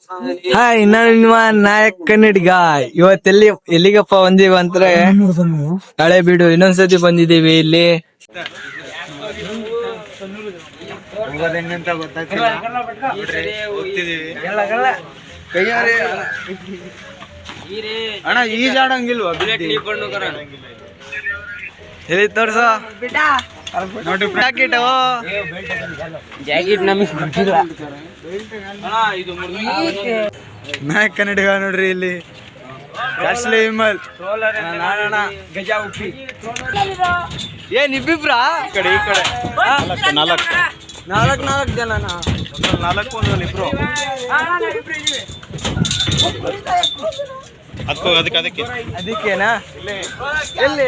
Hi, ನಾನು ನಿಮ್ಮ ನಾಯಕ್ ಕನ್ನಡಿಗ. ಎಲ್ಲಿಗಪ್ಪ ಬಂದೀವಿ ಅಂದ್ರೆ ಹಳೆ ಬೀಡು. ಇನ್ನೊಂದ್ಸತಿ ಬಂದಿದ್ದೀವಿ ಇಲ್ಲಿ. ಅಣ್ಣ ಈಜಾಡಂಗಿಲ್ವಾ? ಎಲ್ಲಿ ತೋರ್ಸ ಜಾಕೆಟ್ ನಮಗೆ ಗೊತ್ತಿಲ್ಲ. ನಾಯಕ್ ಕನ್ನಡಿಗ ನೋಡ್ರಿ ಇಲ್ಲಿ. ಕಾಸ್ಟ್ಲಿ ವಿಮಲ್ ಗಜ ಉಪ್ಪಿ. ಏನ್ ಇಬ್ಬಿಬ್ರ? ಈ ಕಡೆ ನಾಲ್ಕು ಜನನಾ? ಇಬ್ರು ಅದಕ್ಕೇನಾ? ಎಲ್ಲಿ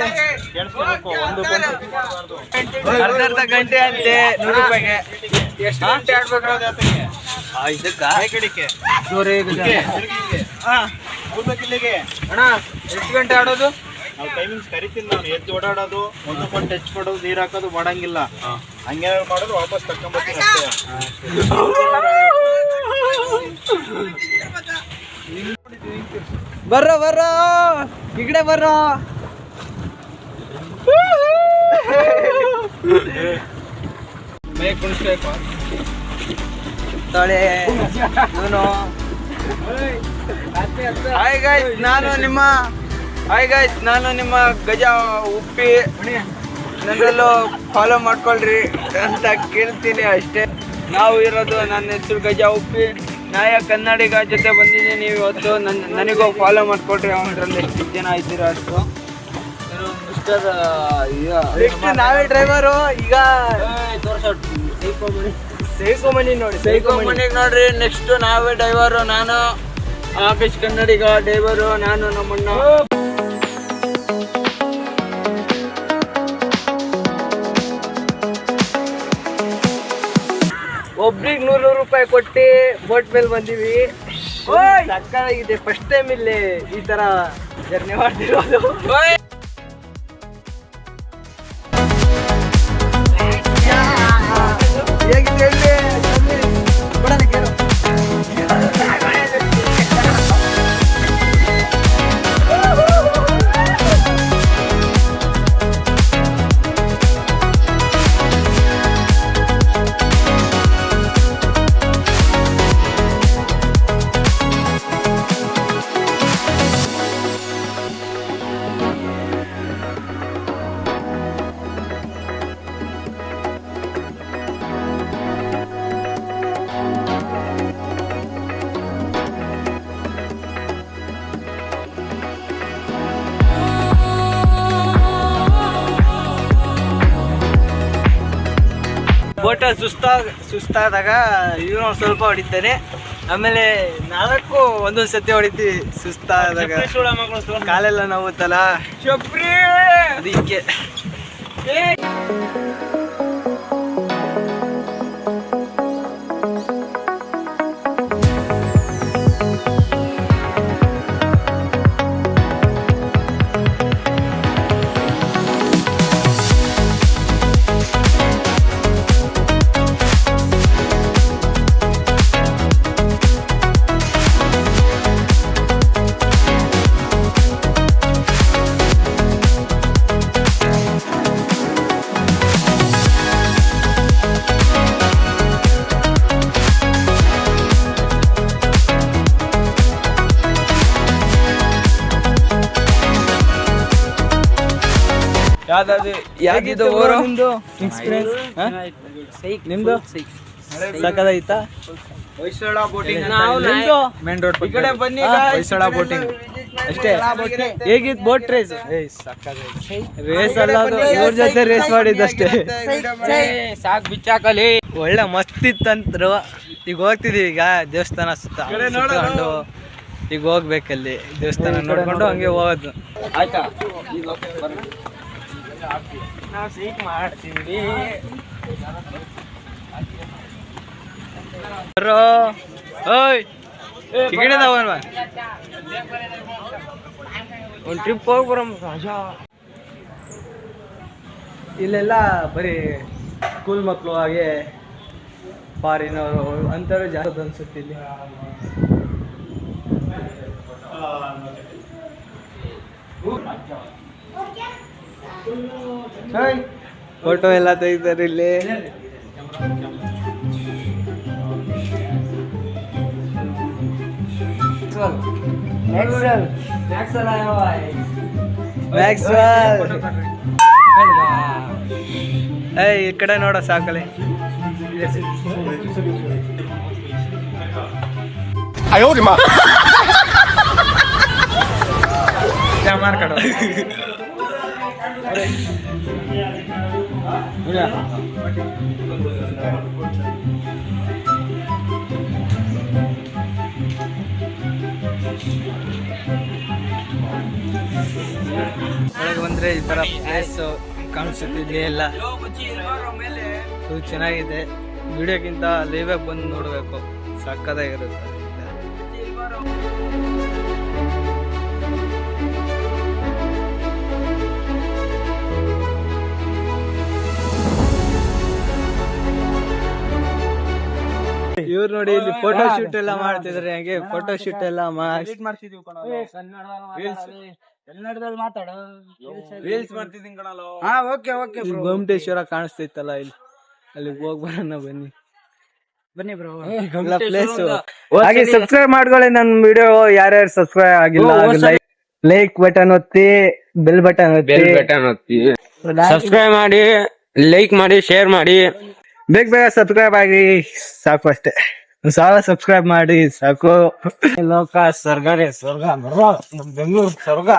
ಅರ್ಧ ಗಂಟೆ ಅಂತೆ 100 ರೂಪಾಯಿಗೆ. ಅಣ್ಣ ಎಷ್ಟು ಗಂಟೆ ಆಡೋದು? ನಾವು ಟೈಮಿಂಗ್ಸ್ ಕರಿತೀನಿ. ನಾನು ಎದ್ದು ಓಡಾಡೋದು, ಒಂದು ಕೊಂಡು ಟಚ್ ಮಾಡೋದು, ನೀರು ಹಾಕೋದು ಮಾಡಂಗಿಲ್ಲ. ಹಂಗೆ ಮಾಡೋದು ವಾಪಸ್ ತಕೊಂಡ್ಬರ್ತೀನಿ ಅಷ್ಟೇ. ಬರ್ರೋ ಈ ಕಡೆ ಬರ್ರೋ. ತೊಳೆ ಇವನು. ಹಾಯ್ ಗೈಸ್, ನಾನು ನಿಮ್ಮ ಗಜ ಉಪ್ಪಿ. ನನ್ನಲ್ಲೂ ಫಾಲೋ ಮಾಡ್ಕೊಳ್ರಿ ಅಂತ ಕೇಳ್ತೀನಿ ಅಷ್ಟೇ. ನಾವು ಇರೋದು, ನನ್ನ ಹೆಸರು ಗಜ ಉಪ್ಪಿ, ನಾಯಕ್ ಕನ್ನಡಿಗ ಜೊತೆ ಬಂದಿದ್ದೀನಿ ಇವತ್ತು. ನನಗೂ ಫಾಲೋ ಮಾಡ್ಕೊಳ್ರಿ. ಅವನರಲ್ಲಿ ಎಷ್ಟು ಜನ ಆಯ್ತೀರ ಅಷ್ಟು. ನಾವೇ ಡ್ರೈವರು. ಈಗ ಸೈಕೋಮನಿ ನೋಡ್ರಿ. ನೆಕ್ಸ್ಟ್ ನಾವೇ ಡ್ರೈವರು. ನಾನು ಆಕಾಶ್ ಕನ್ನಡಿಗ ಡ್ರೈವರು. ನಾನು ನಮ್ಮಣ್ಣ. ಒಬ್ರಿಗೆ 100 ರೂಪಾಯಿ ಕೊಟ್ಟು ಬೋಟ್ ಮೇಲೆ ಬಂದೀವಿ. ಸಕ್ಕತ್ತಾಗಿದೆ. ಫಸ್ಟ್ ಟೈಮ್ ಇಲ್ಲಿ ಈ ತರ ಜರ್ನಿ ಮಾಡ್ತಿರೋದು. ಹೇಗಿದೆ ಹೇಳಿ? ಬೋಟ ಸುಸ್ತಾದಾಗ ಇವನು ಸ್ವಲ್ಪ ಹೊಡಿತಾನೆ. ಆಮೇಲೆ 4 ಒಂದೊಂದು ಸತಿ ಹೊಡಿತೀವಿ ಸುಸ್ತಾದಾಗ. ಕಾಲೆಲ್ಲ ನೋವುತ್ತಲ್ಲ ಅದಕ್ಕೆ. ಯಾವ್ದು ಊರು ನಿಮ್ದು? ನಿಮ್ದು ಸಕ್ಕದಾಯ್ತಾ? ಹೊಯ್ಸಳ ಬೋಟಿಂಗ್. ಮೇನ್ ರೋಡ್ ಈ ಕಡೆ ಬನ್ನಿ. ಹೊಯ್ಸಳ ಬೋಟಿಂಗ್ ಅಷ್ಟೇ. ಹೇಗಿತ್ತು ಬೋಟ್ ರೇಸ್? ರೇಸ್ ಅಲ್ಲ, ಇವ್ರ ಜೊತೆ ರೇಸ್ ಮಾಡಿದ್ದಷ್ಟೇ. ಸಾಕ್ ಬಿಚ್ಚಾಕಲಿ. ಒಳ್ಳೆ ಮಸ್ತ್ ಇತ್ತಂತ್ರು. ಈಗ ಹೋಗ್ತಿದೀವಿ. ಈಗ ದೇವಸ್ಥಾನ ಸುತ್ತಕೊಂಡು ಈಗ ಹೋಗ್ಬೇಕಲ್ಲಿ. ದೇವಸ್ಥಾನ ನೋಡ್ಕೊಂಡು ಹಂಗೆ ಹೋಗೋದು. ಆಯ್ತಾ? ನಾವು ಸೀಟ್ ಮಾಡ್ತೀವಿ. ಒಂದು ಟ್ರಿಪ್ ಹೋಗಿ ಬರಮ್ ರಾಜಾ. ಇಲ್ಲೆಲ್ಲ ಬರೀ ಸ್ಕೂಲ್ ಮಕ್ಕಳು ಹಾಗೆ ಫಾರಿನವರು ಅಂಥವ್ರು ಜಾಸ್ತಿ ಅನ್ಸುತ್ತೆ ಇಲ್ಲಿ. ಫೋಟೋ ಎಲ್ಲ ತೆಗಿತಾರೆ ಇಲ್ಲಿ. ಏಯ್ ಈ ಕಡೆ ನೋಡ ಸಾಕಲೆ. ಒಳಗೆ ಬಂದ್ರೆ ಈ ತರ ಪ್ಲೇಸ್ ಕಾಣಿಸುತ್ತೆ. ಇಲ್ಲಿ ಎಲ್ಲ ಚೆನ್ನಾಗಿದೆ. ವಿಡಿಯೋಕ್ಕಿಂತ ಲೈವ್ ಆಗಿ ಬಂದು ನೋಡ್ಬೇಕು, ಸಕ್ಕತ್ತಾಗಿರುತ್ತೆ. ಇವ್ರು ನೋಡಿ ಇಲ್ಲಿ ಫೋಟೋ ಶೂಟ್ ಎಲ್ಲ ಮಾಡ್ತಿದ್ರೆ, ಹಂಗೆ ಫೋಟೋ ಶೂಟ್ ಎಲ್ಲ ಮಾಡ್ಸಿದೀವಿ. ಗೊಮ್ಮಟೇಶ್ವರ ಕಾಣಿಸ್ತಿತ್ತಲ್ಲ ಇಲ್ಲಿ, ಅಲ್ಲಿ ಹೋಗ್ ಬರೋಣ ಬನ್ನಿ. ಪ್ಲೇಸ್ ಹಾಗೆ ಸಬ್ಸ್ಕ್ರೈಬ್ ಮಾಡ್ಕೊಳ್ಳಿ ನನ್ನ ವಿಡಿಯೋ. ಯಾರ್ಯಾರು ಸಬ್ಸ್ಕ್ರೈಬ್ ಆಗಿಲ್ಲ ಲೈಕ್ ಬಟನ್ ಒತ್ತಿ, ಬೆಲ್ ಬಟನ್ ಒತ್ತಿ, ಸಬ್ಸ್ಕ್ರೈಬ್ ಮಾಡಿ, ಲೈಕ್ ಮಾಡಿ, ಶೇರ್ ಮಾಡಿ. ಬೇಗ ಸಬ್ಸ್ಕ್ರೈಬ್ ಆಗಿ ಸಾಕು ಅಷ್ಟೇ. ಸಾಲ ಸಬ್ಸ್ಕ್ರೈಬ್ ಮಾಡಿ ಸಾಕು. ಲೋಕ ಸ್ವರ್ಗನೇ ಸ್ವರ್ಗ, ನಮ್ ಬೆಂಗಳೂರು ಸ್ವರ್ಗ.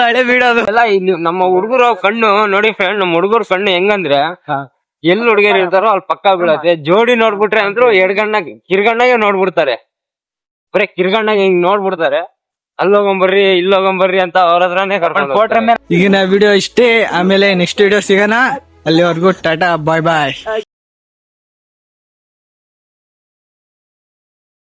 ಹಳೆ ಬಿಡೋದು ಎಲ್ಲ ಇಲ್ಲಿ ನಮ್ಮ ಹುಡುಗರು ಕಣ್ಣು ನೋಡಿ ಫ್ರೆಂಡ್, ನಮ್ಮ ಹುಡುಗರ ಕಣ್ಣು ಹೆಂಗಂದ್ರೆ ಎಲ್ಲಿ ಹುಡುಗಿಯರು ಇರ್ತಾರೋ ಅಲ್ಲಿ ಪಕ್ಕ ಬೀಳತ್ತೆ. ಜೋಡಿ ನೋಡ್ಬಿಟ್ರೆ ಅಂದ್ರು ಎಡ್ಗಣ್ಣಾಗ ಕಿರ್ಗಣ್ಣಾಗೆ ನೋಡ್ಬಿಡ್ತಾರೆ, ಬರೀ ಕಿರ್ಗಣ್ಣಾಗ ಹಿಂಗ್ ನೋಡ್ಬಿಡ್ತಾರೆ. ಅಲ್ಲೋಗಂಬರ್ರಿ ಇಲ್ಲೋಗಂಬರ್ರಿ ಅಂತ ಅವ್ರ ಹತ್ರನೇ ಕರ್ಕೊಂಡು. ಈಗಿನ ವಿಡಿಯೋ ಇಷ್ಟೇ. ಆಮೇಲೆ ನೆಕ್ಸ್ಟ್ ವಿಡಿಯೋ ಸಿಗೋಣ. ಅಲ್ಲಿವರೆಗೂ ಟಾಟಾ, ಬಾಯ್ ಬಾಯ್.